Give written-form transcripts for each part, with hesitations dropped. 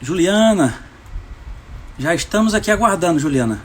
Juliana, já estamos aqui aguardando, Juliana.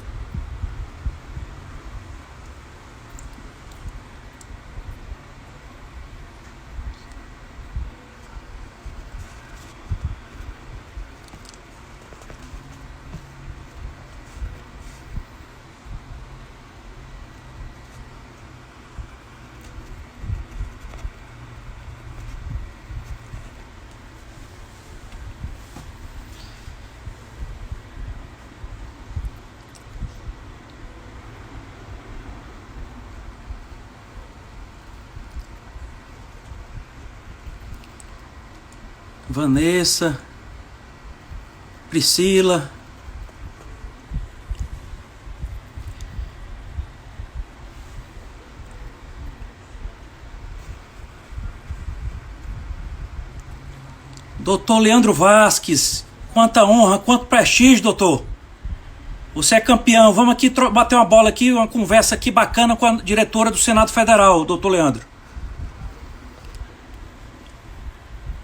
Vanessa, Priscila. Doutor Leandro Vasques, quanta honra, quanto prestígio, doutor. Você é campeão. Vamos aqui bater uma bola aqui, uma conversa aqui bacana com a diretora do Senado Federal, doutor Leandro.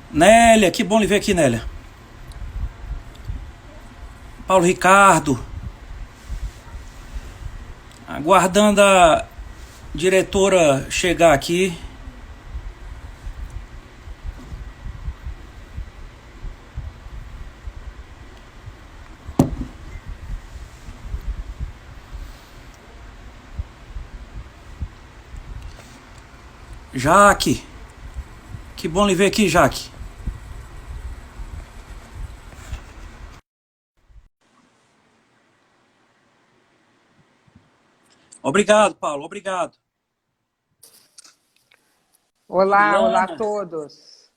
Nélia, que bom lhe ver aqui, Nélia. Paulo Ricardo. Aguardando a diretora chegar aqui. Jaque. Que bom lhe ver aqui, Jaque. Obrigado, Paulo. Obrigado. Olá, olá a Juliana, todos.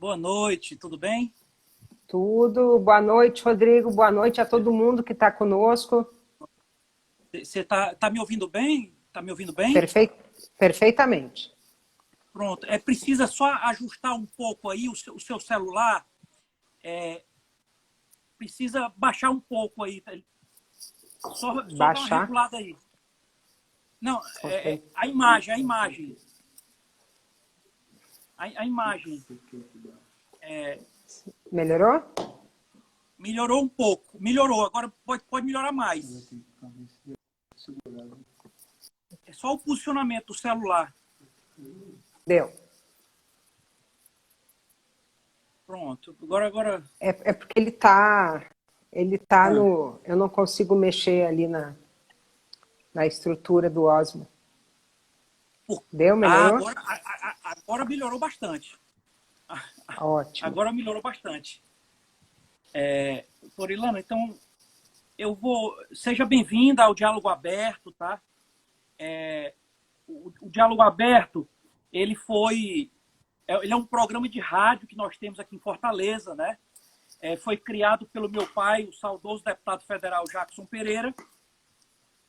boa noite. Tudo bem? Tudo? Boa noite, Rodrigo. Boa noite a todo mundo que está conosco. Você tá me ouvindo bem? Tá me ouvindo bem? Perfeitamente. Pronto. Precisa só ajustar um pouco aí o seu celular. Precisa baixar um pouco aí. Só dar uma Baixar. regulada aí. Não, Ok. a imagem. A imagem. Melhorou? Melhorou um pouco. Melhorou. Agora pode melhorar mais. É só o posicionamento do celular. Deu. Pronto. Agora. É porque ele tá no... Eu não consigo mexer ali na estrutura do Osmo. Deu? Melhorou? Agora melhorou bastante. Ótimo. Agora melhorou bastante. Torilana, então seja bem-vinda ao Diálogo Aberto, tá? O Diálogo Aberto, ele é um programa de rádio que nós temos aqui em Fortaleza, né? Foi criado pelo meu pai, o saudoso deputado federal Jackson Pereira,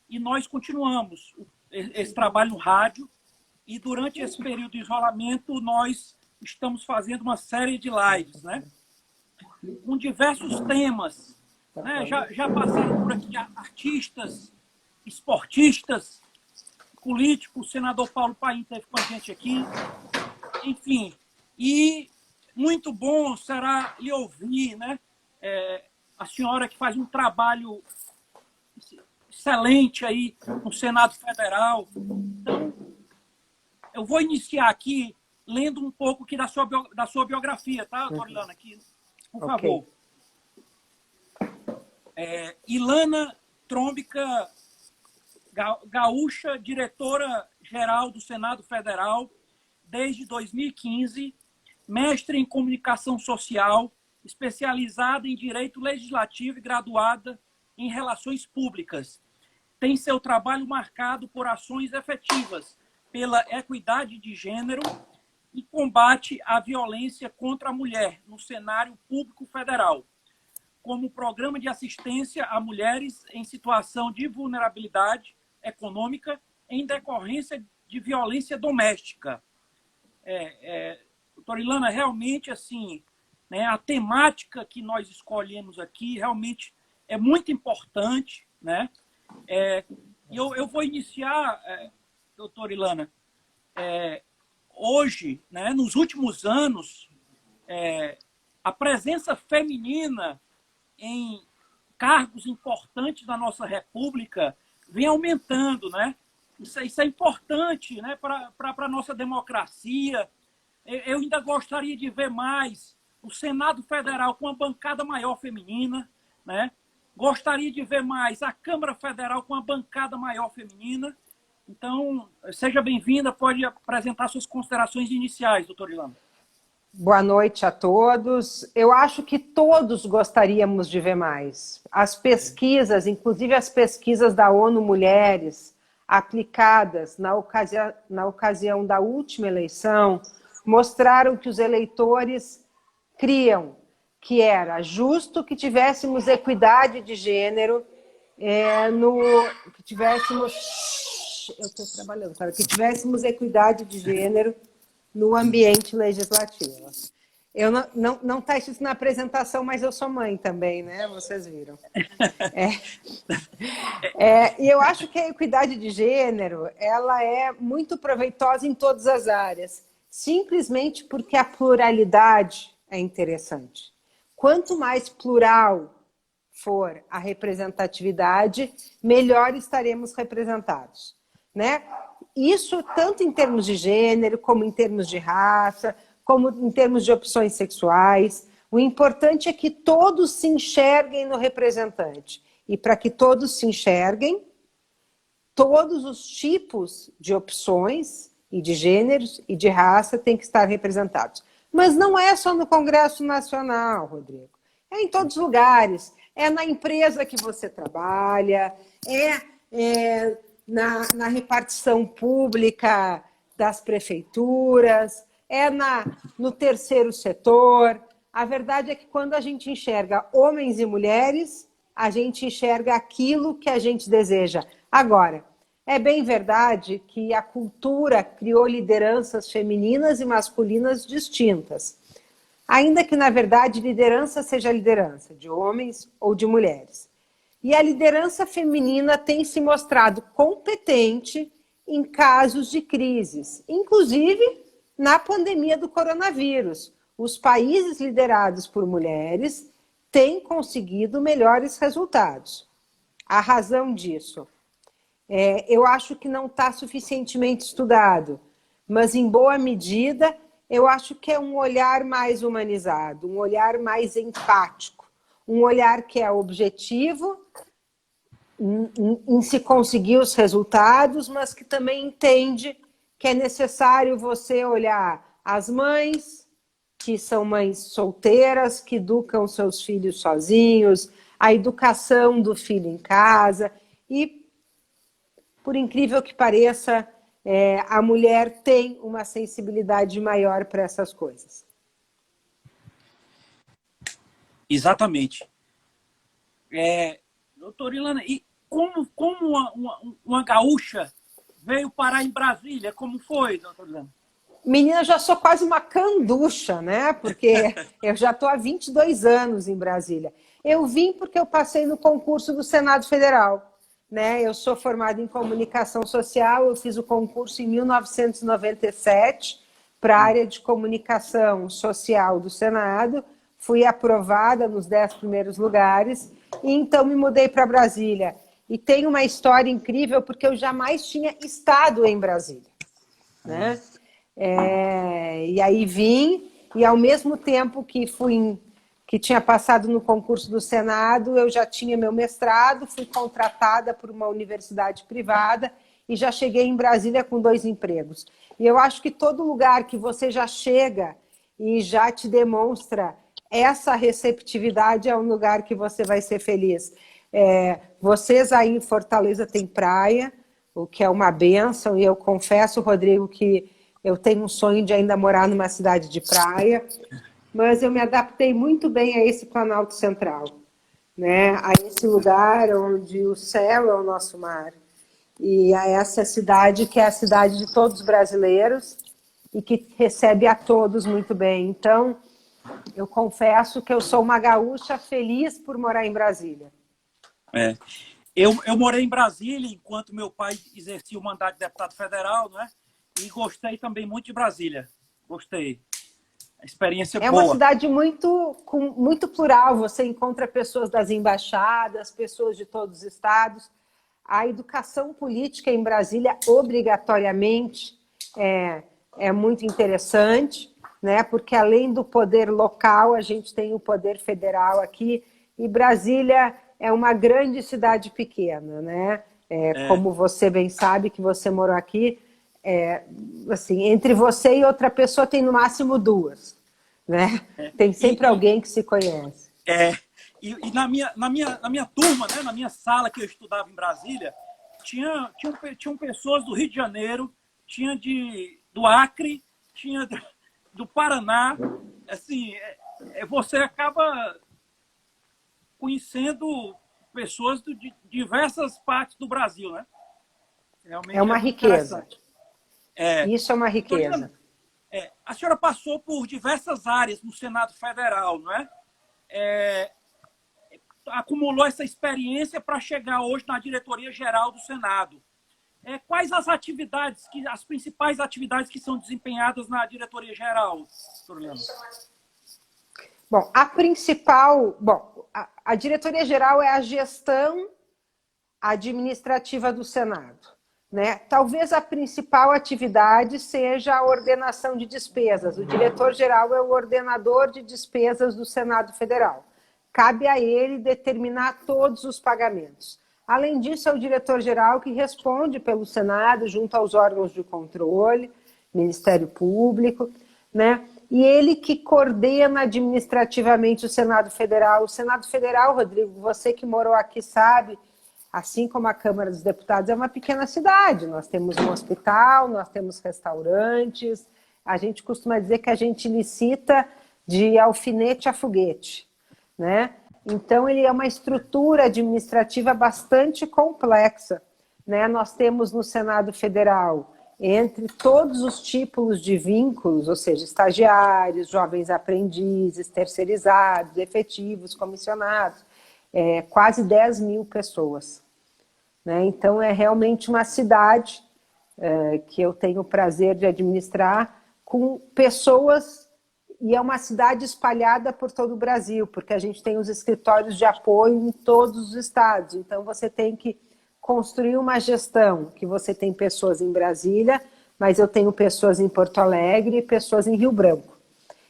e nós continuamos esse trabalho no rádio, e durante esse período de isolamento nós estamos fazendo uma série de lives, né? Com diversos temas, né? Já passaram por aqui artistas, esportistas, políticos, o senador Paulo Paim esteve com a gente aqui, enfim, e muito bom será lhe ouvir, né? A senhora que faz um trabalho excelente aí no Senado Federal. Então, eu vou iniciar aqui lendo um pouco aqui da sua biografia, tá, Torilana? Aqui, por favor. Ilana Trombica Gaúcha, diretora-geral do Senado Federal desde 2015, mestre em comunicação social, especializada em direito legislativo e graduada em relações públicas. Tem seu trabalho marcado por ações efetivas pela equidade de gênero e combate à violência contra a mulher no cenário público federal, como programa de assistência a mulheres em situação de vulnerabilidade econômica em decorrência de violência doméstica. Doutora Ilana, realmente, assim, né, a temática que nós escolhemos aqui realmente é muito importante, né? E eu vou iniciar, doutora Ilana, hoje, né, nos últimos anos, a presença feminina em cargos importantes da nossa República vem aumentando, né? Isso é importante, né, para a nossa democracia. Eu ainda gostaria de ver mais o Senado Federal com uma bancada maior feminina, né? Gostaria de ver mais a Câmara Federal com uma bancada maior feminina. Então, seja bem-vinda, pode apresentar suas considerações iniciais, doutora Ilana. Boa noite a todos. Eu acho que todos gostaríamos de ver mais. As pesquisas, inclusive as pesquisas da ONU Mulheres, aplicadas na ocasião da última eleição, mostraram que os eleitores criam que era justo que tivéssemos equidade de gênero, que tivéssemos equidade de gênero no ambiente legislativo. Eu não está isso na apresentação, mas eu sou mãe também, né? Vocês viram. E eu acho que a equidade de gênero ela é muito proveitosa em todas as áreas, simplesmente porque a pluralidade é interessante. Quanto mais plural for a representatividade, melhor estaremos representados, né? Isso tanto em termos de gênero, como em termos de raça, como em termos de opções sexuais. O importante é que todos se enxerguem no representante. E para que todos se enxerguem, todos os tipos de opções e de gêneros e de raça têm que estar representados. Mas não é só no Congresso Nacional, Rodrigo. É em todos os lugares. É na empresa que você trabalha, na repartição pública das prefeituras, no terceiro setor. A verdade é que quando a gente enxerga homens e mulheres, a gente enxerga aquilo que a gente deseja. Agora, é bem verdade que a cultura criou lideranças femininas e masculinas distintas. Ainda que, na verdade, liderança seja liderança de homens ou de mulheres. E a liderança feminina tem se mostrado competente em casos de crises, inclusive na pandemia do coronavírus. Os países liderados por mulheres têm conseguido melhores resultados. A razão disso, eu acho que não está suficientemente estudado, mas em boa medida eu acho que é um olhar mais humanizado, um olhar mais empático, um olhar que é objetivo em se conseguir os resultados, mas que também entende que é necessário você olhar as mães, que são mães solteiras, que educam seus filhos sozinhos, a educação do filho em casa e, por incrível que pareça, a mulher tem uma sensibilidade maior para essas coisas. Exatamente. Doutora Ilana, e como uma gaúcha veio parar em Brasília? Como foi, doutora Ilana? Menina, já sou quase uma canducha, né? Porque eu já estou há 22 anos em Brasília. Eu vim porque eu passei no concurso do Senado Federal. Né? Eu sou formada em comunicação social, eu fiz o concurso em 1997 para a área de comunicação social do Senado, fui aprovada nos 10 primeiros lugares e então me mudei para Brasília. E tem uma história incrível porque eu jamais tinha estado em Brasília. Né? E aí vim e ao mesmo tempo que tinha passado no concurso do Senado, eu já tinha meu mestrado, fui contratada por uma universidade privada e já cheguei em Brasília com 2 empregos. E eu acho que todo lugar que você já chega e já te demonstra essa receptividade é um lugar que você vai ser feliz. Vocês aí em Fortaleza têm praia, o que é uma bênção, e eu confesso, Rodrigo, que eu tenho um sonho de ainda morar numa cidade de praia, mas eu me adaptei muito bem a esse Planalto Central, né? A esse lugar onde o céu é o nosso mar, e a essa cidade que é a cidade de todos os brasileiros e que recebe a todos muito bem. Então, eu confesso que eu sou uma gaúcha feliz por morar em Brasília. Eu morei em Brasília enquanto meu pai exercia o mandato de deputado federal, né? E gostei também muito de Brasília. Gostei. A experiência É uma boa. cidade muito plural, você encontra pessoas das embaixadas, pessoas de todos os estados. A educação política em Brasília, obrigatoriamente, é muito interessante, né? Porque além do poder local, a gente tem o poder federal aqui, e Brasília é uma grande cidade pequena, né? Como você bem sabe, que você morou aqui, assim, entre você e outra pessoa tem no máximo duas, né? Tem sempre alguém que se conhece. E na minha turma, né, na minha sala que eu estudava em Brasília, tinham pessoas do Rio de Janeiro, tinha do Acre, tinha do Paraná. Assim, você acaba conhecendo pessoas de diversas partes do Brasil, né? É Realmente é uma muito riqueza. interessante. Isso é uma Doutora, riqueza. a senhora passou por diversas áreas no Senado Federal, não é? Acumulou essa experiência para chegar hoje na diretoria-geral do Senado. Quais as principais atividades que são desempenhadas na diretoria-geral, doutora Leandro? Bom, a diretoria-geral é a gestão administrativa do Senado, né? Talvez a principal atividade seja a ordenação de despesas. O diretor-geral é o ordenador de despesas do Senado Federal. Cabe a ele determinar todos os pagamentos. Além disso, é o diretor-geral que responde pelo Senado, junto aos órgãos de controle, Ministério Público, né? E ele que coordena administrativamente o Senado Federal. O Senado Federal, Rodrigo, você que morou aqui sabe, assim como a Câmara dos Deputados, é uma pequena cidade. Nós temos um hospital, nós temos restaurantes. A gente costuma dizer que a gente licita de alfinete a foguete, né? Então, ele é uma estrutura administrativa bastante complexa, né? Nós temos no Senado Federal, entre todos os tipos de vínculos, ou seja, estagiários, jovens aprendizes, terceirizados, efetivos, comissionados, quase 10 mil pessoas, né? Então, é realmente uma cidade que eu tenho o prazer de administrar com pessoas. E é uma cidade espalhada por todo o Brasil, porque a gente tem os escritórios de apoio em todos os estados. Então, você tem que construir uma gestão, que você tem pessoas em Brasília, mas eu tenho pessoas em Porto Alegre e pessoas em Rio Branco.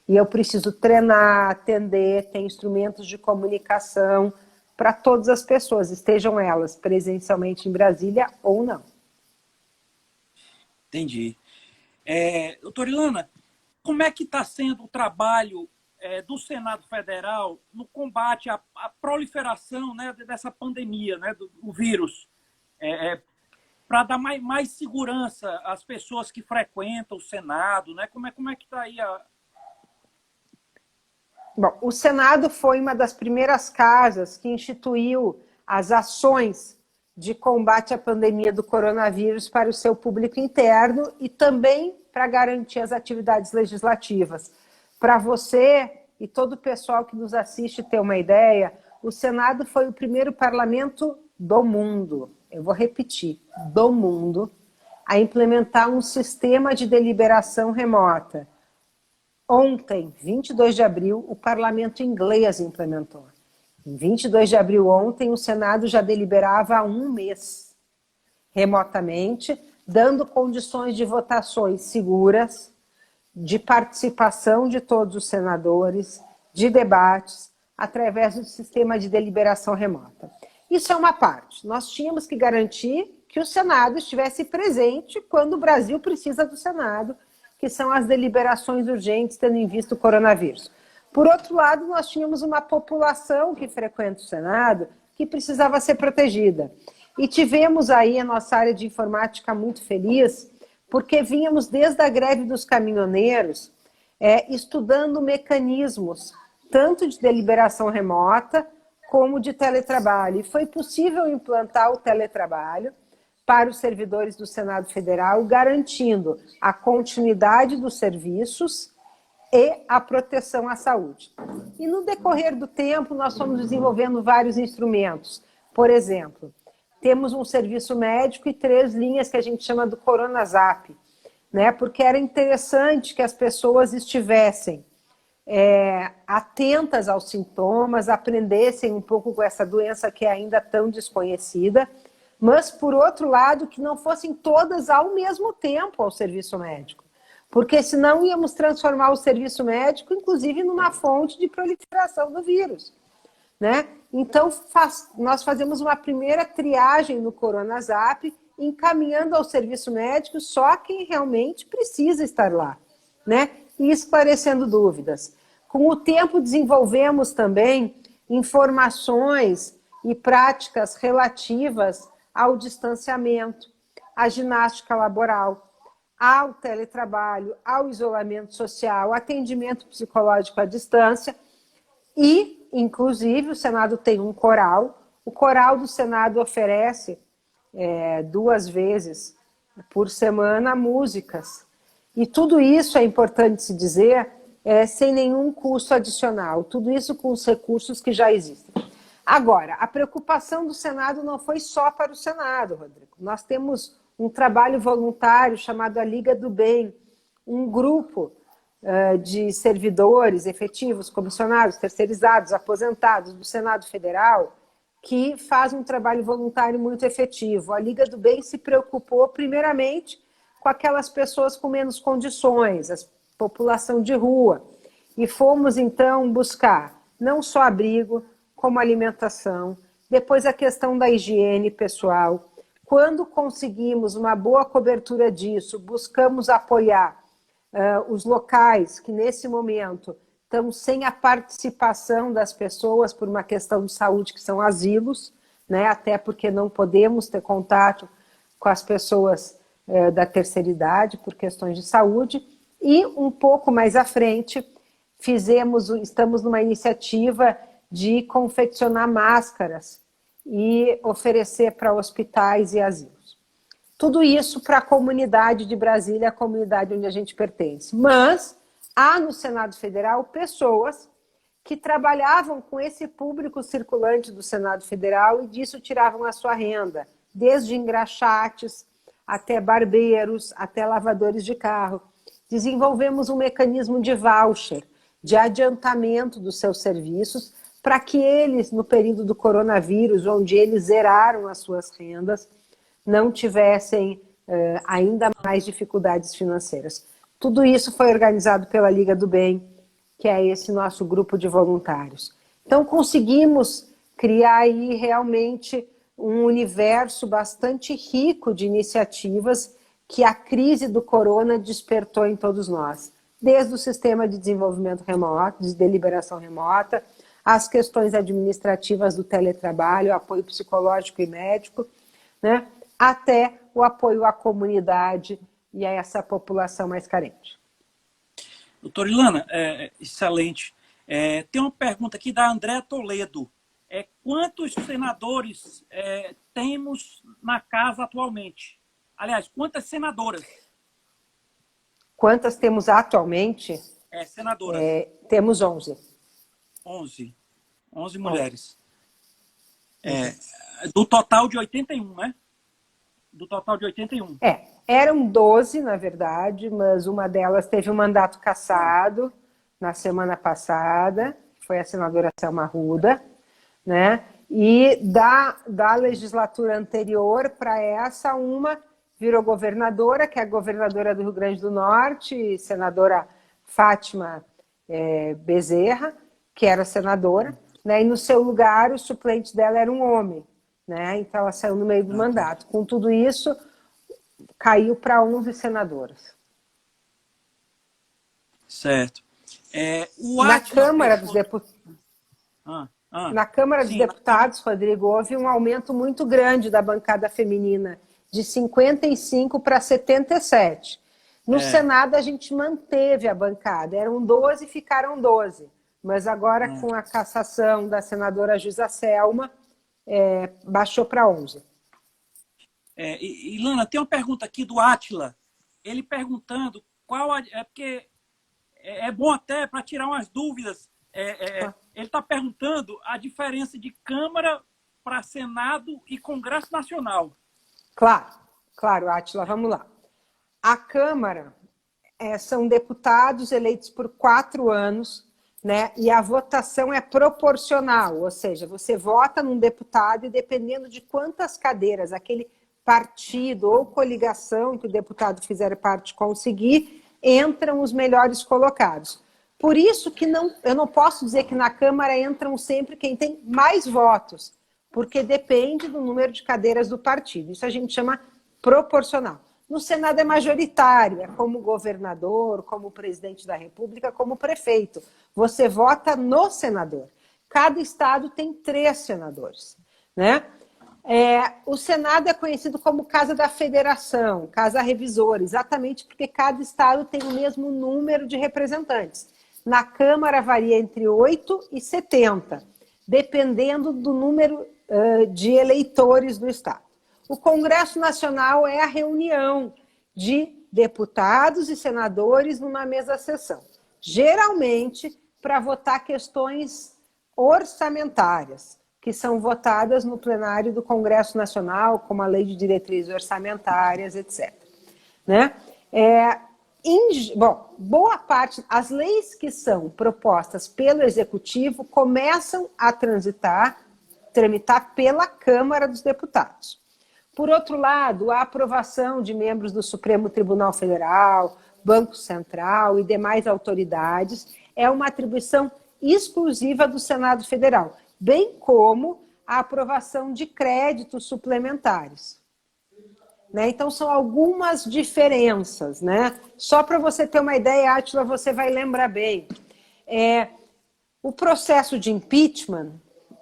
E eu preciso treinar, atender, ter instrumentos de comunicação para todas as pessoas, estejam elas presencialmente em Brasília ou não. Entendi. Doutora Ilana, como é que está sendo o trabalho do Senado Federal no combate à proliferação, né, dessa pandemia, né, do vírus, para dar mais segurança às pessoas que frequentam o Senado, né? Como é que está aí Bom, o Senado foi uma das primeiras casas que instituiu as ações de combate à pandemia do coronavírus para o seu público interno e também para garantir as atividades legislativas. Para você e todo o pessoal que nos assiste ter uma ideia, o Senado foi o primeiro parlamento do mundo, eu vou repetir, do mundo, a implementar um sistema de deliberação remota. Ontem, 22 de abril, o parlamento inglês implementou. Em 22 de abril ontem, o Senado já deliberava há um mês, remotamente, dando condições de votações seguras, de participação de todos os senadores, de debates, através do sistema de deliberação remota. Isso é uma parte. Nós tínhamos que garantir que o Senado estivesse presente quando o Brasil precisa do Senado, que são as deliberações urgentes, tendo em vista o coronavírus. Por outro lado, nós tínhamos uma população que frequenta o Senado que precisava ser protegida. E tivemos aí a nossa área de informática muito feliz, porque vínhamos desde a greve dos caminhoneiros estudando mecanismos, tanto de deliberação remota como de teletrabalho. E foi possível implantar o teletrabalho para os servidores do Senado Federal, garantindo a continuidade dos serviços e a proteção à saúde. E no decorrer do tempo, nós fomos desenvolvendo vários instrumentos. Por exemplo, temos um serviço médico e 3 linhas que a gente chama do CoronaZap, né? Porque era interessante que as pessoas estivessem atentas aos sintomas, aprendessem um pouco com essa doença que é ainda tão desconhecida, mas, por outro lado, que não fossem todas ao mesmo tempo ao serviço médico, porque senão íamos transformar o serviço médico, inclusive, numa fonte de proliferação do vírus, né? Então, nós fazemos uma primeira triagem no CoronaZap, encaminhando ao serviço médico só quem realmente precisa estar lá, né? E esclarecendo dúvidas. Com o tempo, desenvolvemos também informações e práticas relativas ao distanciamento, à ginástica laboral, ao teletrabalho, ao isolamento social, atendimento psicológico à distância e, inclusive, o Senado tem um coral. O coral do Senado oferece 2 vezes por semana músicas. E tudo isso, é importante se dizer, sem nenhum custo adicional. Tudo isso com os recursos que já existem. Agora, a preocupação do Senado não foi só para o Senado, Rodrigo. Nós temos um trabalho voluntário chamado a Liga do Bem, um grupo de servidores efetivos, comissionados, terceirizados, aposentados do Senado Federal, que faz um trabalho voluntário muito efetivo. A Liga do Bem se preocupou, primeiramente, com aquelas pessoas com menos condições, a população de rua. E fomos, então, buscar não só abrigo, como alimentação, depois a questão da higiene pessoal. Quando conseguimos uma boa cobertura disso, buscamos apoiar os locais que, nesse momento, estão sem a participação das pessoas por uma questão de saúde, que são asilos, né? Até porque não podemos ter contato com as pessoas da terceira idade por questões de saúde. E um pouco mais à frente, estamos numa iniciativa de confeccionar máscaras e oferecer para hospitais e asilos. Tudo isso para a comunidade de Brasília, a comunidade onde a gente pertence. Mas há no Senado Federal pessoas que trabalhavam com esse público circulante do Senado Federal e disso tiravam a sua renda, desde engraxates até barbeiros, até lavadores de carro. Desenvolvemos um mecanismo de voucher, de adiantamento dos seus serviços, para que eles, no período do coronavírus, onde eles zeraram as suas rendas, não tivessem ainda mais dificuldades financeiras. Tudo isso foi organizado pela Liga do Bem, que é esse nosso grupo de voluntários. Então, conseguimos criar aí realmente um universo bastante rico de iniciativas que a crise do corona despertou em todos nós. Desde o sistema de desenvolvimento remoto, de deliberação remota, as questões administrativas do teletrabalho, apoio psicológico e médico, né, até o apoio à comunidade e a essa população mais carente. Doutora Ilana, excelente. Tem uma pergunta aqui da Andréa Toledo. Quantos senadores temos na casa atualmente? Aliás, quantas senadoras? Quantas temos atualmente? Senadoras. Temos 11. 11 mulheres. Do total de 81, né? Do total de 81. Eram 12, na verdade, mas uma delas teve um mandato cassado na semana passada, foi a senadora Selma Arruda, né? E da legislatura anterior para essa, uma virou governadora, que é a governadora do Rio Grande do Norte, senadora Fátima Bezerra, que era senadora, né? E no seu lugar o suplente dela era um homem, né? Então ela saiu no meio do mandato. Com tudo isso, caiu para 11 senadoras. Certo. Na Câmara dos Deputados... Na Câmara dos Deputados, Rodrigo, houve um aumento muito grande da bancada feminina, de 55 para 77. No Senado, a gente manteve a bancada. Eram 12 e ficaram 12. Mas agora, com a cassação da senadora Juíza Selma, baixou para 11. Ilana, tem uma pergunta aqui do Átila. Ele perguntando porque é bom até para tirar umas dúvidas. Ele está perguntando a diferença de Câmara para Senado e Congresso Nacional. Claro, Átila, vamos lá. A Câmara são deputados eleitos por 4 anos né? E a votação é proporcional, ou seja, você vota num deputado e dependendo de quantas cadeiras aquele partido ou coligação que o deputado fizer parte conseguir, entram os melhores colocados. Por isso que eu não posso dizer que na Câmara entram sempre quem tem mais votos, porque depende do número de cadeiras do partido. Isso a gente chama proporcional. No Senado é majoritário, é como governador, como presidente da República, como prefeito. Você vota no senador. Cada estado tem 3 senadores, né? O Senado é conhecido como Casa da Federação, Casa Revisora, exatamente porque cada estado tem o mesmo número de representantes. Na Câmara varia entre 8 e 70, dependendo do número de eleitores do estado. O Congresso Nacional é a reunião de deputados e senadores numa mesma sessão, geralmente para votar questões orçamentárias, que são votadas no plenário do Congresso Nacional, como a Lei de Diretrizes Orçamentárias, etc. Né? Boa parte, as leis que são propostas pelo Executivo começam a tramitar pela Câmara dos Deputados. Por outro lado, a aprovação de membros do Supremo Tribunal Federal, Banco Central e demais autoridades é uma atribuição exclusiva do Senado Federal, bem como a aprovação de créditos suplementares. Né? Então, são algumas diferenças. Né? Só para você ter uma ideia, Átila, você vai lembrar bem. O processo de impeachment,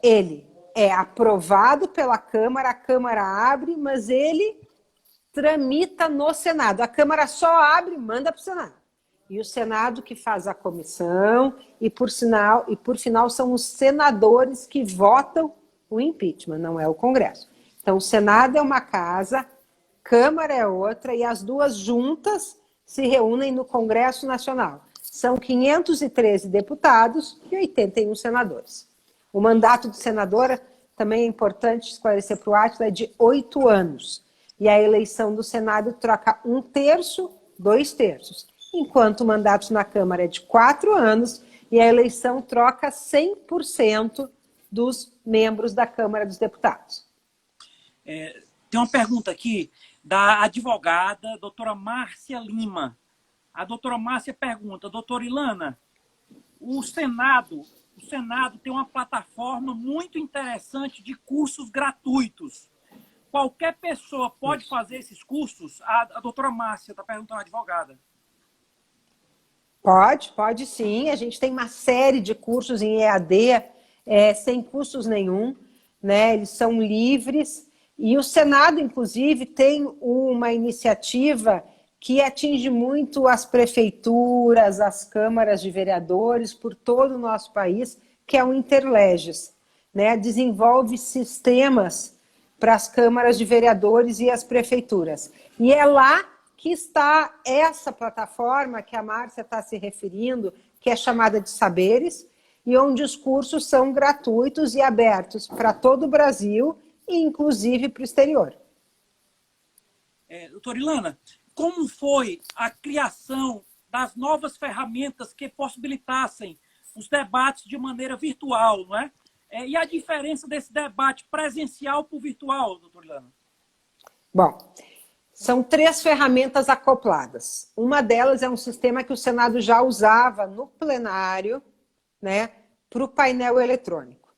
ele é aprovado pela Câmara, a Câmara abre, mas ele tramita no Senado. A Câmara só abre e manda para o Senado. E o Senado que faz a comissão, e por final são os senadores que votam o impeachment, não é o Congresso. Então, o Senado é uma casa, Câmara é outra, e as duas juntas se reúnem no Congresso Nacional. São 513 deputados e 81 senadores. O mandato do senador, também é importante esclarecer para o Átila, é de 8 anos. E a eleição do Senado troca 1/3, 2/3. Enquanto o mandato na Câmara é de 4 anos e a eleição troca 100% dos membros da Câmara dos Deputados. Tem uma pergunta aqui da advogada doutora Márcia Lima. A doutora Márcia pergunta: doutora Ilana, o Senado tem uma plataforma muito interessante de cursos gratuitos. Qualquer pessoa pode fazer esses cursos? A doutora Márcia está perguntando à advogada. Pode sim. A gente tem uma série de cursos em EAD, sem custos nenhum, né? Eles são livres. E o Senado, inclusive, tem uma iniciativa que atinge muito as prefeituras, as câmaras de vereadores por todo o nosso país, que é o Interleges, né? Desenvolve sistemas para as câmaras de vereadores e as prefeituras. E é lá que está essa plataforma que a Márcia está se referindo, que é chamada de Saberes, e onde os cursos são gratuitos e abertos para todo o Brasil e inclusive para o exterior. Doutora Ilana, como foi a criação das novas ferramentas que possibilitassem os debates de maneira virtual, não é? E a diferença desse debate presencial para o virtual, doutora Ilana? Bom, são 3 ferramentas acopladas. Uma delas é um sistema que o Senado já usava no plenário, né, para o painel eletrônico.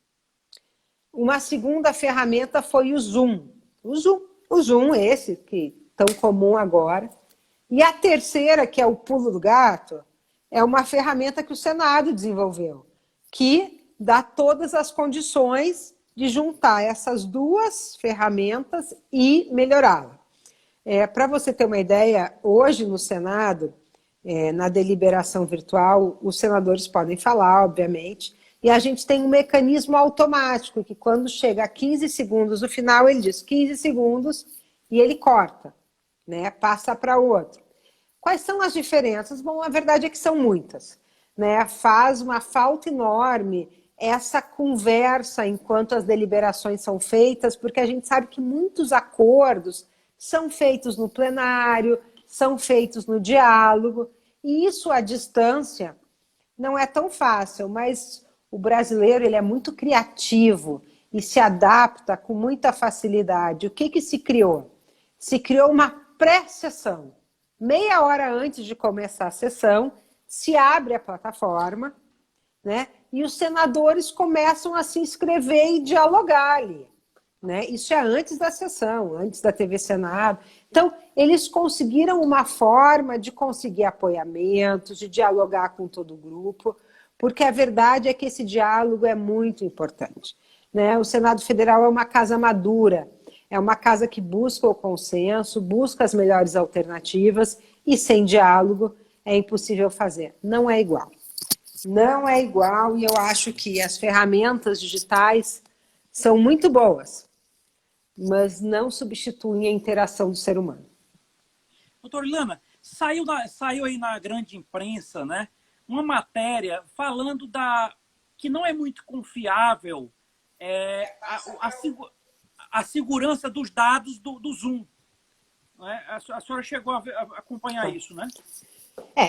Uma segunda ferramenta foi o Zoom. O Zoom, esse que tão comum agora. E a terceira, que é o pulo do gato, é uma ferramenta que o Senado desenvolveu, que dá todas as condições de juntar essas 2 ferramentas e melhorá-la. Para você ter uma ideia, hoje no Senado, na deliberação virtual, os senadores podem falar, obviamente, e a gente tem um mecanismo automático, que quando chega a 15 segundos no final, ele diz 15 segundos e ele corta, né? Passa para outro. Quais são as diferenças? Bom, a verdade é que são muitas, né? Faz uma falta enorme essa conversa enquanto as deliberações são feitas, porque a gente sabe que muitos acordos são feitos no plenário, são feitos no diálogo, e isso à distância não é tão fácil, mas o brasileiro ele é muito criativo e se adapta com muita facilidade. O que que se criou? Se criou uma pré-sessão. Meia hora antes de começar a sessão, se abre a plataforma, né? E os senadores começam a se inscrever e dialogar ali. Né? Isso é antes da sessão, antes da TV Senado. Então, eles conseguiram uma forma de conseguir apoiamentos, de dialogar com todo o grupo, porque a verdade é que esse diálogo é muito importante. Né? O Senado Federal é uma casa madura, é uma casa que busca o consenso, busca as melhores alternativas, e sem diálogo é impossível fazer. Não é igual. Não é igual, e eu acho que as ferramentas digitais são muito boas, mas não substituem a interação do ser humano. Doutora Ilana, saiu aí na grande imprensa, né, uma matéria falando que não é muito confiável a segurança dos dados do Zoom. Né? A senhora chegou a acompanhar isso, né?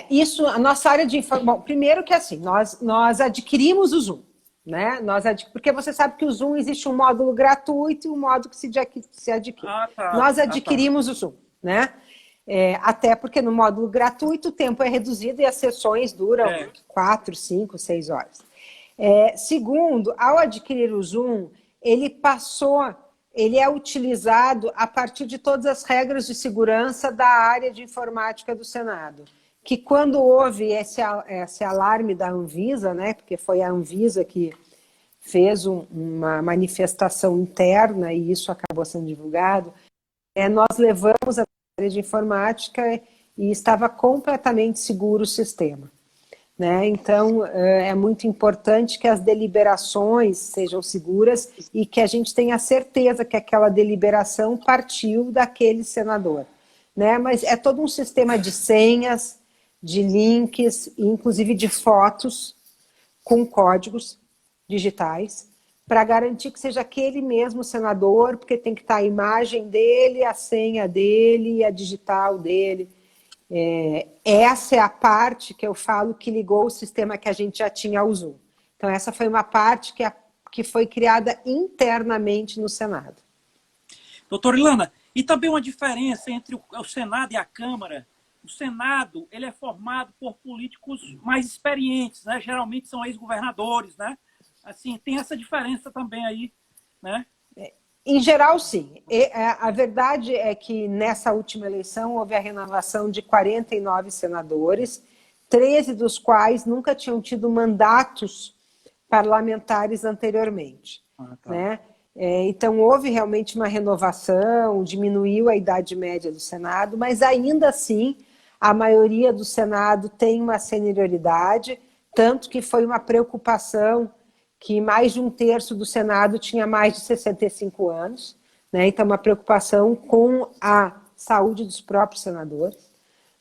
Isso, a nossa área de informação... Bom, primeiro que assim, nós adquirimos o Zoom, né? Porque você sabe que o Zoom existe um módulo gratuito e um módulo que se adquire. Nós adquirimos o Zoom, né? Até porque no módulo gratuito o tempo é reduzido e as sessões duram 4, 5, 6 horas. Segundo, ao adquirir o Zoom, ele é utilizado a partir de todas as regras de segurança da área de informática do Senado. Que quando houve esse alarme da Anvisa, né, porque foi a Anvisa que fez uma manifestação interna e isso acabou sendo divulgado, nós levamos a área de informática e estava completamente seguro o sistema. Né? Então, é muito importante que as deliberações sejam seguras e que a gente tenha certeza que aquela deliberação partiu daquele senador. Né? Mas é todo um sistema de senhas, de links, inclusive de fotos com códigos digitais, para garantir que seja aquele mesmo senador, porque tem que estar a imagem dele, a senha dele, a digital dele. Essa é a parte que eu falo que ligou o sistema que a gente já tinha ao Zoom. Então, essa foi uma parte que foi criada internamente no Senado. Doutora Ilana, e também uma diferença entre o Senado e a Câmara. O Senado ele é formado por políticos mais experientes, né? Geralmente são ex-governadores, né? Assim, tem essa diferença também aí, né? Em geral, sim. A verdade é que nessa última eleição houve a renovação de 49 senadores, 13 dos quais nunca tinham tido mandatos parlamentares anteriormente. Né? Então, houve realmente uma renovação, diminuiu a idade média do Senado, mas ainda assim, a maioria do Senado tem uma senioridade, tanto que foi uma preocupação que mais de 1/3 do Senado tinha mais de 65 anos, né? Então, uma preocupação com a saúde dos próprios senadores,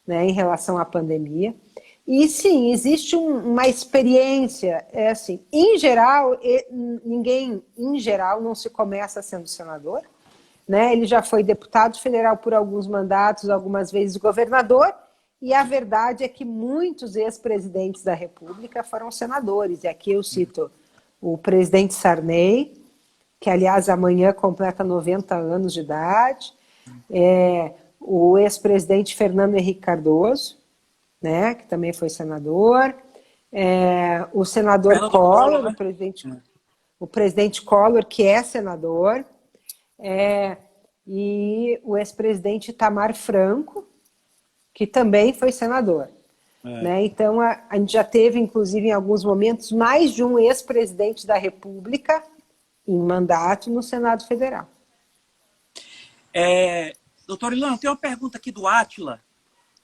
né, em relação à pandemia. E, sim, existe uma experiência, assim, em geral, ninguém, em geral, não se começa sendo senador, né? Ele já foi deputado federal por alguns mandatos, algumas vezes governador, e a verdade é que muitos ex-presidentes da República foram senadores, e aqui eu cito o presidente Sarney, que, aliás, amanhã completa 90 anos de idade, o ex-presidente Fernando Henrique Cardoso, né, que também foi senador, o senador Collor, né? o presidente Collor, que é senador, e o ex-presidente Itamar Franco, que também foi senador. Né? Então, a gente já teve, inclusive, em alguns momentos, mais de um ex-presidente da República em mandato no Senado Federal. Doutor Ilana, tem uma pergunta aqui do Átila.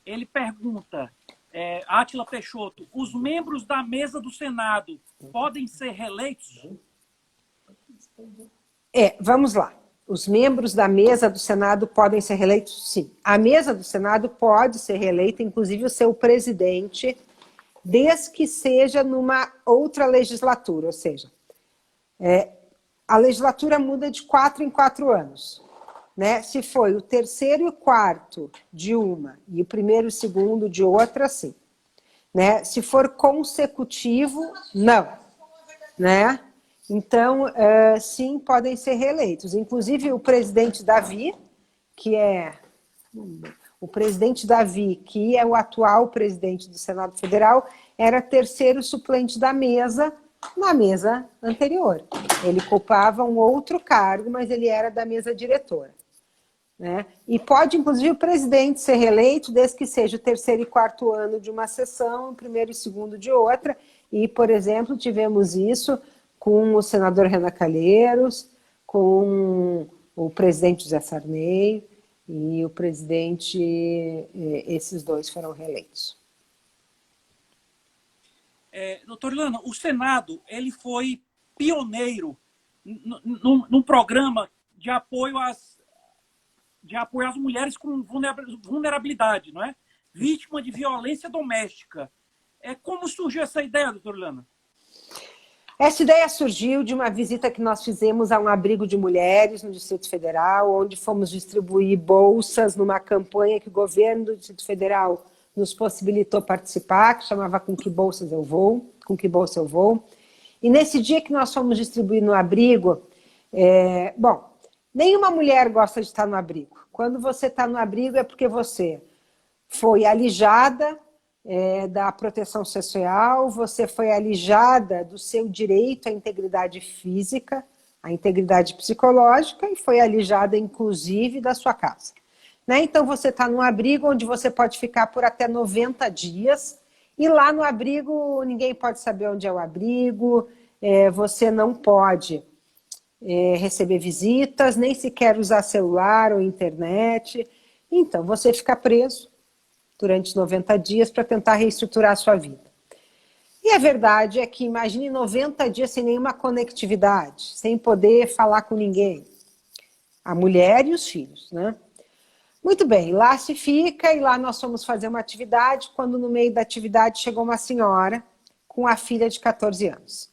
Ele pergunta, Átila Peixoto, os membros da mesa do Senado podem ser reeleitos? Vamos lá. Os membros da mesa do Senado podem ser reeleitos? Sim. A mesa do Senado pode ser reeleita, inclusive o seu presidente, desde que seja numa outra legislatura, ou seja, a legislatura muda de 4 em 4 anos. Né? Se foi o terceiro e o quarto de uma, e o primeiro e o segundo de outra, sim. né? Se for consecutivo, não, né? Então, sim, podem ser reeleitos. Inclusive, o presidente Davi, que é o atual presidente do Senado Federal, era terceiro suplente da mesa, na mesa anterior. Ele ocupava um outro cargo, mas ele era da mesa diretora, né? E pode, inclusive, o presidente ser reeleito, desde que seja o terceiro e quarto ano de uma sessão, o primeiro e segundo de outra. E, por exemplo, tivemos isso com o senador Renan Calheiros, com o presidente José Sarney e o presidente, esses dois foram reeleitos. Doutor Ilana, o Senado ele foi pioneiro num programa de apoio às mulheres com vulnerabilidade, não é? Vítima de violência doméstica. Como surgiu essa ideia, doutor Ilana? Essa ideia surgiu de uma visita que nós fizemos a um abrigo de mulheres no Distrito Federal, onde fomos distribuir bolsas numa campanha que o governo do Distrito Federal nos possibilitou participar, que chamava Com Que Bolsa Eu Vou. E nesse dia que nós fomos distribuir no abrigo, bom, nenhuma mulher gosta de estar no abrigo. Quando você está no abrigo é porque você foi alijada da proteção social, você foi alijada do seu direito à integridade física, à integridade psicológica e foi alijada, inclusive, da sua casa. Né? Então, você está num abrigo onde você pode ficar por até 90 dias e lá no abrigo ninguém pode saber onde é o abrigo, você não pode receber visitas, nem sequer usar celular ou internet. Então, você fica preso durante 90 dias para tentar reestruturar a sua vida. E a verdade é que imagine 90 dias sem nenhuma conectividade, sem poder falar com ninguém. A mulher e os filhos, né? Muito bem, lá se fica e lá nós fomos fazer uma atividade, quando no meio da atividade chegou uma senhora com a filha de 14 anos.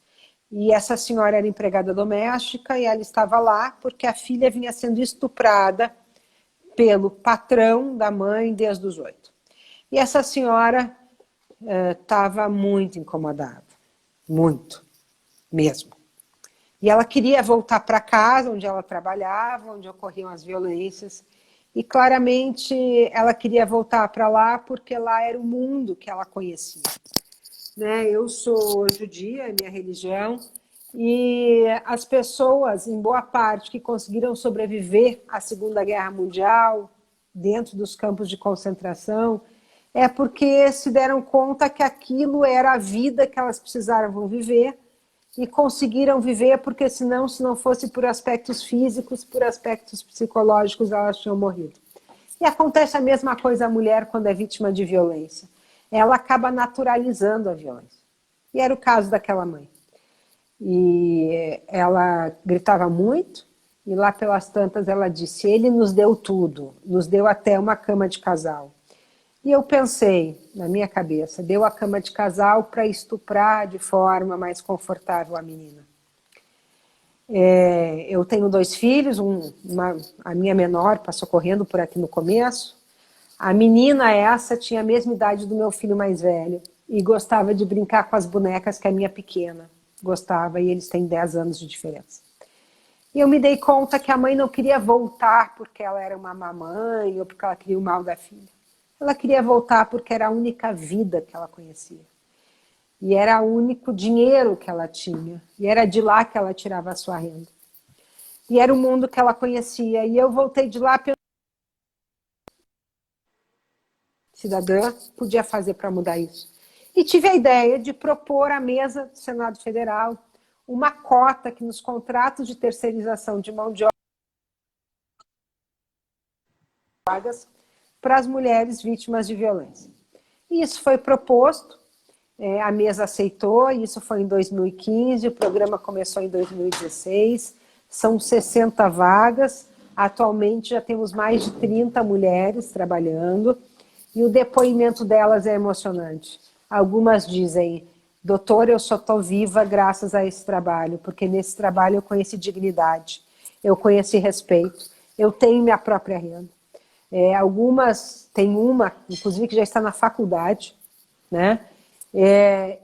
E essa senhora era empregada doméstica e ela estava lá porque a filha vinha sendo estuprada pelo patrão da mãe desde os 8. E essa senhora estava muito incomodada, muito, mesmo. E ela queria voltar para casa, onde ela trabalhava, onde ocorriam as violências, e claramente ela queria voltar para lá porque lá era o mundo que ela conhecia. Né? Eu sou judia, é minha religião, e as pessoas, em boa parte, que conseguiram sobreviver à Segunda Guerra Mundial, dentro dos campos de concentração, é porque se deram conta que aquilo era a vida que elas precisavam viver e conseguiram viver porque senão, se não fosse por aspectos físicos, por aspectos psicológicos, elas tinham morrido. E acontece a mesma coisa à mulher quando é vítima de violência. Ela acaba naturalizando a violência. E era o caso daquela mãe. E ela gritava muito e lá pelas tantas ela disse: ele nos deu tudo, nos deu até uma cama de casal. E eu pensei, na minha cabeça, deu a cama de casal para estuprar de forma mais confortável a menina. Eu tenho 2 filhos, a minha menor passou correndo por aqui no começo. A menina essa tinha a mesma idade do meu filho mais velho e gostava de brincar com as bonecas que a minha pequena gostava, e eles têm 10 anos de diferença. E eu me dei conta que a mãe não queria voltar porque ela era uma mamãe ou porque ela queria o mal da filha. Ela queria voltar porque era a única vida que ela conhecia. E era o único dinheiro que ela tinha. E era de lá que ela tirava a sua renda. E era o mundo que ela conhecia. E eu voltei de lá pensando que cidadã podia fazer para mudar isso. E tive a ideia de propor à mesa do Senado Federal uma cota que nos contratos de terceirização de mão de obra para as mulheres vítimas de violência. E isso foi proposto, a mesa aceitou, isso foi em 2015, o programa começou em 2016, são 60 vagas, atualmente já temos mais de 30 mulheres trabalhando, e o depoimento delas é emocionante. Algumas dizem: doutor, eu só estou viva graças a esse trabalho, porque nesse trabalho eu conheci dignidade, eu conheci respeito, eu tenho minha própria renda. Algumas, tem uma, inclusive, que já está na faculdade, né?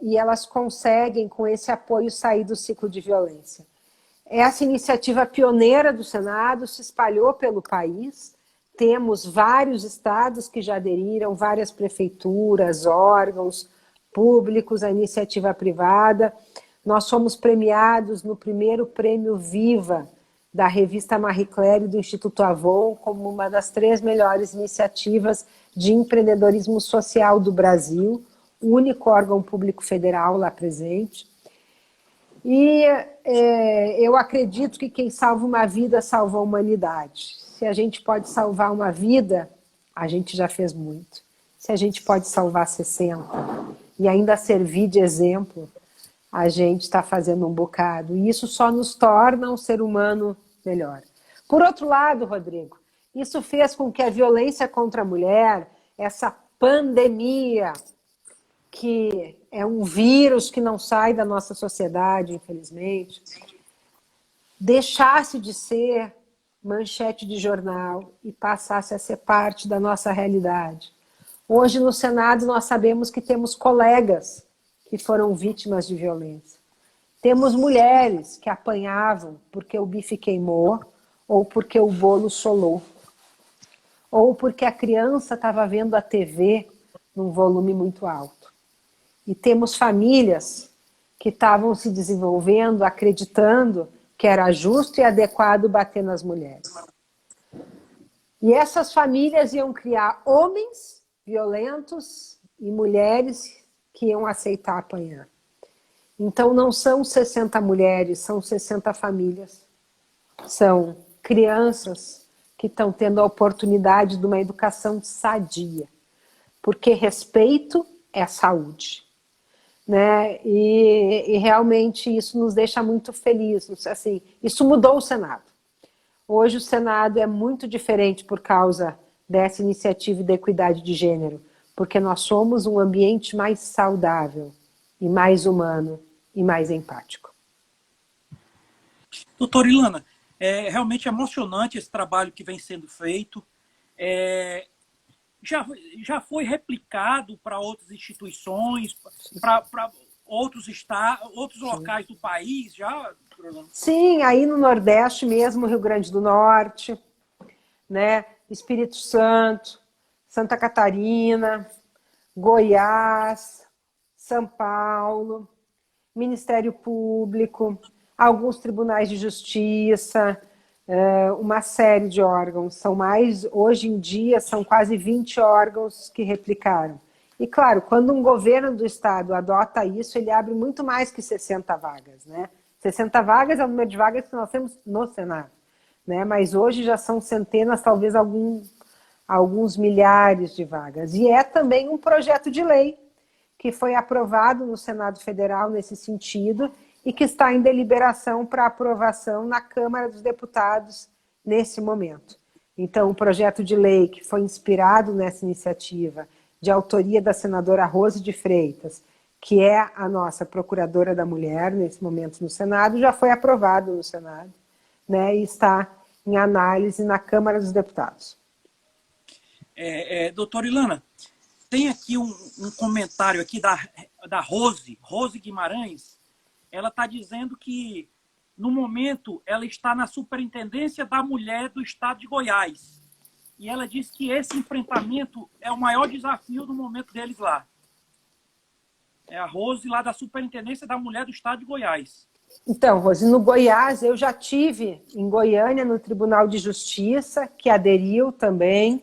e elas conseguem, com esse apoio, sair do ciclo de violência. Essa iniciativa pioneira do Senado se espalhou pelo país. Temos vários estados que já aderiram, várias prefeituras, órgãos públicos, a iniciativa privada. Nós fomos premiados no primeiro prêmio Viva da revista Marie Claire e do Instituto Avon como uma das 3 melhores iniciativas de empreendedorismo social do Brasil, o único órgão público federal lá presente. E eu acredito que quem salva uma vida salva a humanidade. Se a gente pode salvar uma vida, a gente já fez muito. Se a gente pode salvar 60 e ainda servir de exemplo, a gente está fazendo um bocado. E isso só nos torna um ser humano melhor. Por outro lado, Rodrigo, isso fez com que a violência contra a mulher, essa pandemia, que é um vírus que não sai da nossa sociedade, infelizmente, deixasse de ser manchete de jornal e passasse a ser parte da nossa realidade. Hoje, no Senado, nós sabemos que temos colegas que foram vítimas de violência. Temos mulheres que apanhavam porque o bife queimou, ou porque o bolo solou, ou porque a criança estava vendo a TV num volume muito alto. E temos famílias que estavam se desenvolvendo, acreditando que era justo e adequado bater nas mulheres. E essas famílias iam criar homens violentos e mulheres que iam aceitar apanhar. Então não são 60 mulheres, são 60 famílias. São crianças que estão tendo a oportunidade de uma educação sadia. Porque respeito é saúde. Né? E realmente isso nos deixa muito felizes. Assim, isso mudou o Senado. Hoje o Senado é muito diferente por causa dessa iniciativa da equidade de gênero, porque nós somos um ambiente mais saudável, e mais humano, e mais empático. Doutora Ilana, é realmente emocionante esse trabalho que vem sendo feito. Já foi replicado para outras instituições, para outros estados, outros locais do país? Sim, aí no Nordeste mesmo, Rio Grande do Norte, né? Espírito Santo, Santa Catarina, Goiás, São Paulo, Ministério Público, alguns tribunais de justiça, uma série de órgãos. São mais, hoje em dia, são quase 20 órgãos que replicaram. E, claro, quando um governo do estado adota isso, ele abre muito mais que 60 vagas, né? 60 vagas é o número de vagas que nós temos no Senado, né? Mas hoje já são centenas, talvez alguns milhares de vagas. E é também um projeto de lei que foi aprovado no Senado Federal nesse sentido e que está em deliberação para aprovação na Câmara dos Deputados nesse momento. Então, o projeto de lei que foi inspirado nessa iniciativa, de autoria da senadora Rose de Freitas, que é a nossa procuradora da mulher nesse momento no Senado, já foi aprovado no Senado, né, e está em análise na Câmara dos Deputados. Doutora Ilana, tem aqui um comentário aqui da Rose Guimarães. Ela está dizendo que, no momento, ela está na Superintendência da Mulher do Estado de Goiás. E ela diz que esse enfrentamento é o maior desafio do momento deles lá. É a Rose, lá da Superintendência da Mulher do Estado de Goiás. Então, Rose, no Goiás, eu já tive em Goiânia, no Tribunal de Justiça, que aderiu também,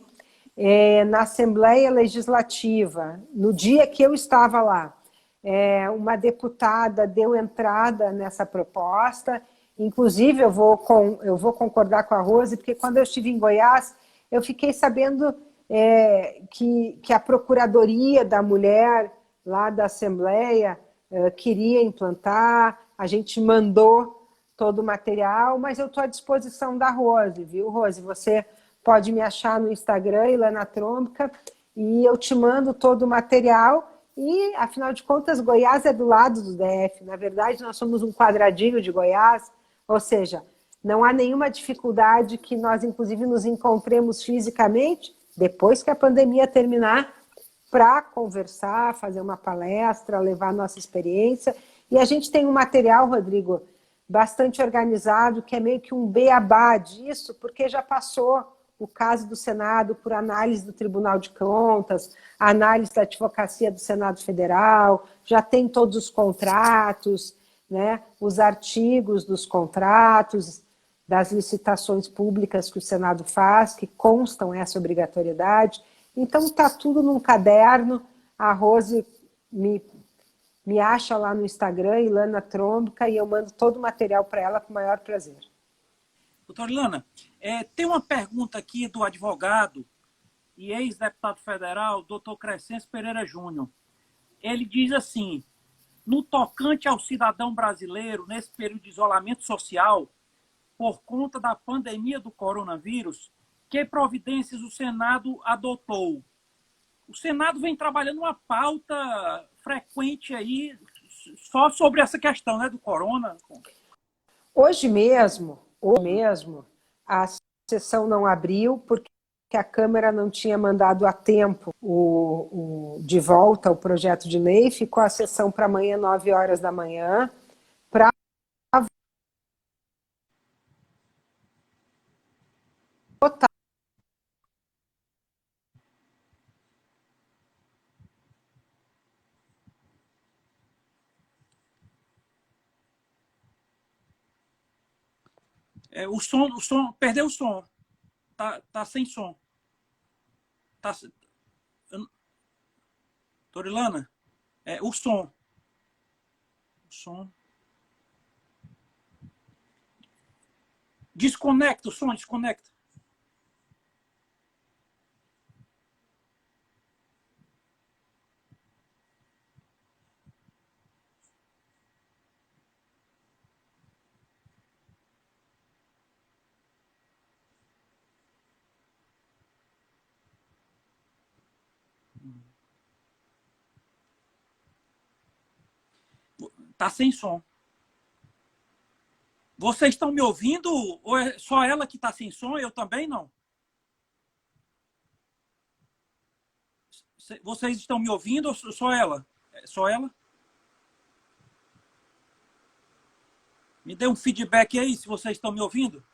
na Assembleia Legislativa, no dia que eu estava lá. Uma deputada deu entrada nessa proposta, inclusive eu vou concordar com a Rose, porque quando eu estive em Goiás, eu fiquei sabendo que a Procuradoria da Mulher lá da Assembleia queria implantar, a gente mandou todo o material, mas eu estou à disposição da Rose, viu, Rose? Você pode me achar no Instagram, Ilana Trombica, e eu te mando todo o material. E, afinal de contas, Goiás é do lado do DF. Na verdade, nós somos um quadradinho de Goiás, ou seja, não há nenhuma dificuldade que nós, inclusive, nos encontremos fisicamente, depois que a pandemia terminar, para conversar, fazer uma palestra, levar a nossa experiência. E a gente tem um material, Rodrigo, bastante organizado, que é meio que um beabá disso, porque já passou o caso do Senado por análise do Tribunal de Contas, análise da Advocacia do Senado Federal, já tem todos os contratos, né, os artigos dos contratos, das licitações públicas que o Senado faz, que constam essa obrigatoriedade. Então, está tudo num caderno. A Rose me acha lá no Instagram, Ilana Trômbica, e eu mando todo o material para ela com o maior prazer. Doutora Ilana, tem uma pergunta aqui do advogado e ex-deputado federal, doutor Crescencio Pereira Júnior. Ele diz assim, no tocante ao cidadão brasileiro, nesse período de isolamento social, por conta da pandemia do coronavírus, que providências o Senado adotou? O Senado vem trabalhando uma pauta frequente aí só sobre essa questão, né, do corona. Hoje mesmo, a sessão não abriu porque a Câmara não tinha mandado a tempo de volta o projeto de lei, ficou a sessão para amanhã, 9 horas da manhã, para votar. Perdeu o som, tá sem som. Tá, Torilana, o som. Desconecta o som, desconecta. Tá sem som. Vocês estão me ouvindo ou é só ela que está sem som? Eu também não. Vocês estão me ouvindo ou só ela? Só ela? Me dê um feedback aí se vocês estão me ouvindo.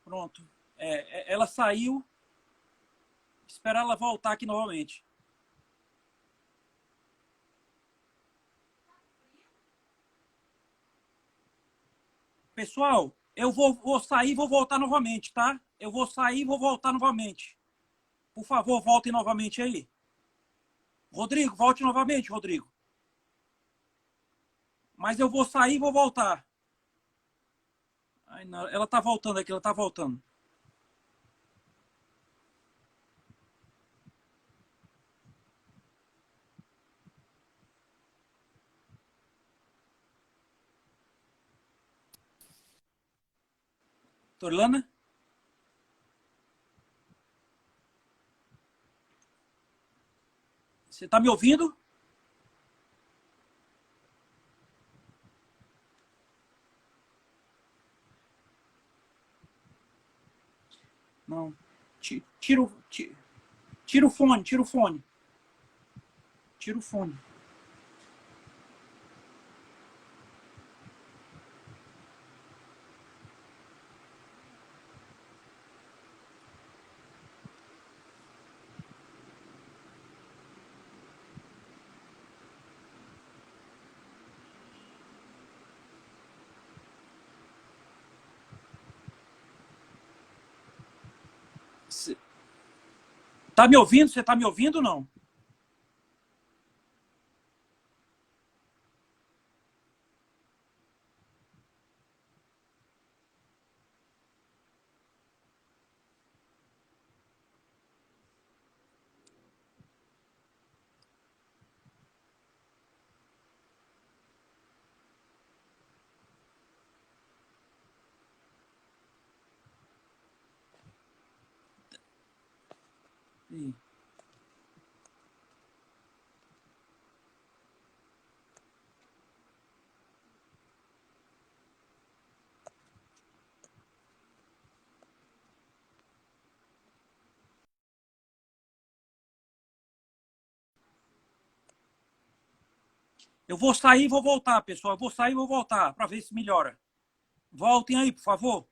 Pronto. Ela saiu. Esperar ela voltar aqui novamente. Pessoal, eu vou sair e vou voltar novamente, tá? Eu vou sair e vou voltar novamente. Por favor, voltem novamente aí. Rodrigo, volte novamente, Rodrigo. Mas eu vou sair e vou voltar. Ai, não, ela tá voltando aqui, ela tá voltando. Torlana? Você tá me ouvindo? Não. Tira o fone, tira o fone. Tira o fone. Tá me ouvindo? Você tá me ouvindo ou não? Ih. Eu vou sair e vou voltar, pessoal. Eu vou sair e vou voltar para ver se melhora. Voltem aí, por favor.